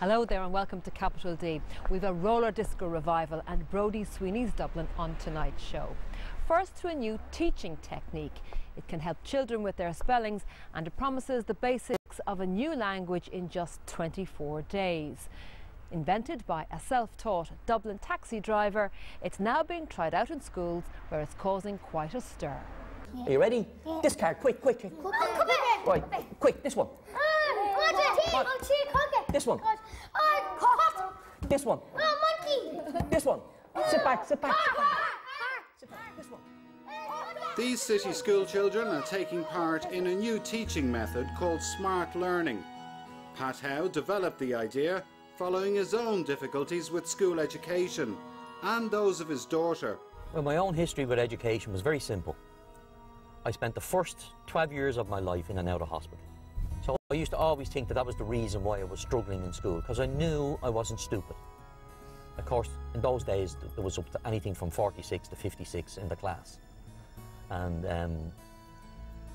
Hello there and welcome to Capital D. We've a roller disco revival and Brodie Sweeney's Dublin on tonight's show. First, to a new teaching technique. It can help children with their spellings and it promises the basics of a new language in just 24 days. Invented by a self-taught Dublin taxi driver, it's now being tried out in schools where it's causing quite a stir. Are you ready? Yeah. This card, quick. Right, quick, this one. This one. This one. Monkey. This one. Sit back. Sit back. This one. These city school children are taking part in a new teaching method called smart learning. Pat Howe developed the idea following his own difficulties with school education and those of his daughter. Well, my own history with education was very simple. I spent the first 12 years of my life in and out of hospital. So I used to always think that that was the reason why I was struggling in school, because I knew I wasn't stupid. Of course, in those days, there was up to anything from 46 to 56 in the class. And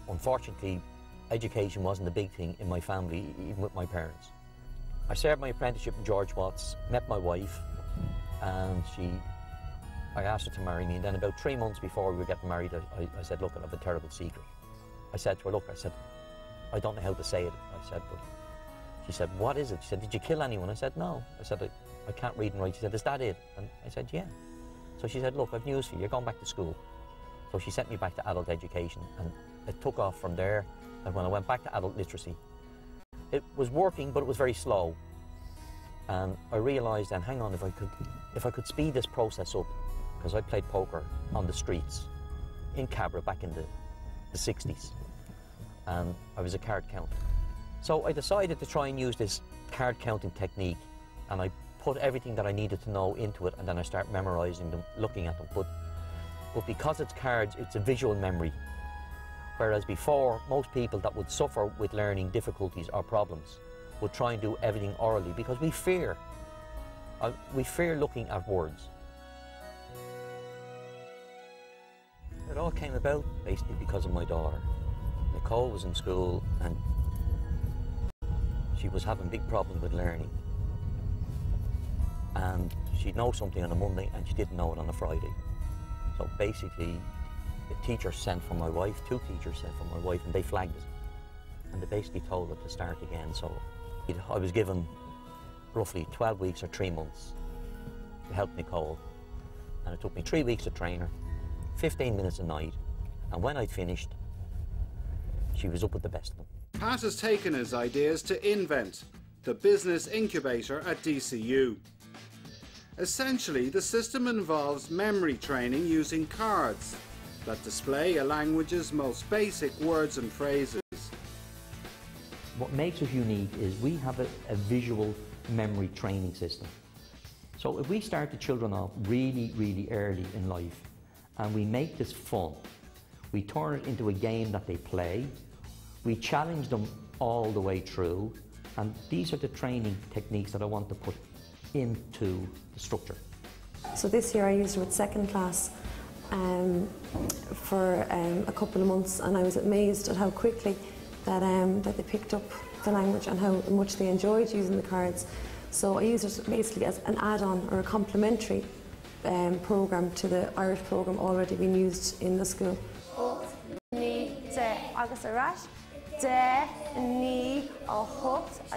unfortunately, education wasn't a big thing in my family, even with my parents. I served my apprenticeship in George Watts, met my wife, and I asked her to marry me, and then about 3 months before we were getting married, I said, look, I have a terrible secret. I said to her, look, I don't know how to say it. I said, but she said, what is it? She said, did you kill anyone? I said, no. I said, I can't read and write. She said, is that it? And I said, yeah. So she said, look, I've news for you. You're going back to school. So she sent me back to adult education, and it took off from there. And when I went back to adult literacy, it was working, but it was very slow. And I realised then, hang on, if I could speed this process up, because I played poker on the streets in Cabra back in the 60s, and I was a card counter. So I decided to try and use this card counting technique, and I put everything that I needed to know into it, and then I start memorising them, looking at them. But because it's cards, it's a visual memory. Whereas before, most people that would suffer with learning difficulties or problems would try and do everything orally because we fear looking at words. It all came about basically because of my daughter. Nicole was in school and she was having big problems with learning. And she'd know something on a Monday and she didn't know it on a Friday. So basically, the teacher sent for my wife, 2 teachers sent for my wife, and they flagged it. And they basically told her to start again. So I was given roughly 12 weeks or 3 months to help Nicole. And it took me 3 weeks to train her, 15 minutes a night. And when I'd finished, she was up with the best of them. Pat has taken his ideas to Invent, the business incubator at DCU. Essentially, the system involves memory training using cards that display a language's most basic words and phrases. What makes us unique is we have a visual memory training system. So if we start the children off really early in life and we make this fun, we turn it into a game that they play, we challenge them all the way through, and these are the training techniques that I want to put into the structure. So this year I used it with second class for a couple of months, and I was amazed at how quickly that they picked up the language and how much they enjoyed using the cards. So I used it basically as an add-on or a complementary programme to the Irish programme already being used in the school.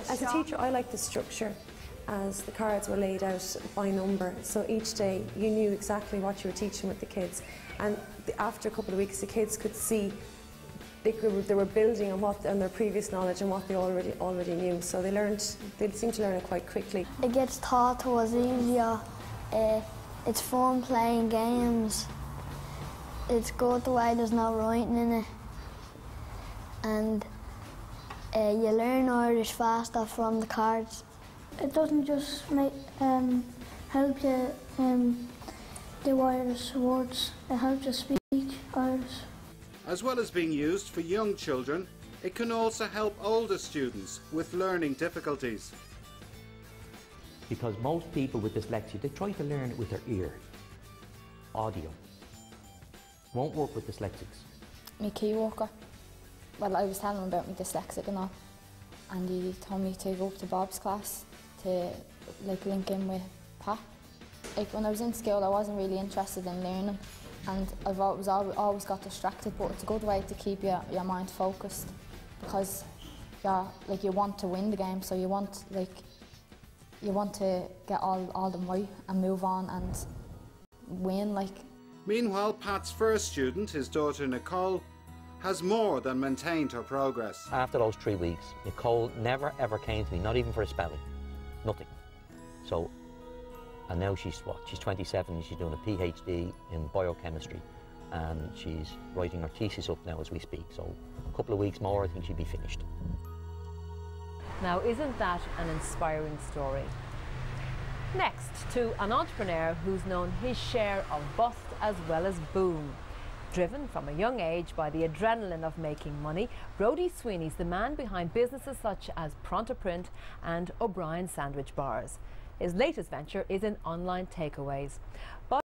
As a teacher, I like the structure as the cards were laid out by number, so each day you knew exactly what you were teaching with the kids, and after a couple of weeks the kids could see they were building on their previous knowledge and what they already knew, so they seemed to learn it quite quickly. It gets taught to us easier, it's fun playing games, it's good the way there's no writing in it, and you learn Irish faster from the cards. It doesn't just help you do Irish words, it helps you speak Irish. As well as being used for young children, it can also help older students with learning difficulties. Because most people with dyslexia, they try to learn it with their ear. Audio. Won't work with dyslexics. My key worker, well, I was telling him about my dyslexic and all, and he told me to go up to Bob's class to like link in with Pat. Like when I was in school, I wasn't really interested in learning, and I've always got distracted. But it's a good way to keep your mind focused, because like you want to win the game, so you want to get all them right and move on and win. Like. Meanwhile, Pat's first student, his daughter Nicole, has more than maintained her progress. After those 3 weeks, Nicole never ever came to me, not even for a spelling, nothing. So, and now she's 27 and she's doing a PhD in biochemistry, and she's writing her thesis up now as we speak. So a couple of weeks more, I think she'll be finished. Now, isn't that an inspiring story? Next, to an entrepreneur who's known his share of bust as well as boom. Driven from a young age by the adrenaline of making money, Brodie Sweeney's the man behind businesses such as Pronto Print and O'Brien Sandwich Bars. His latest venture is in online takeaways. But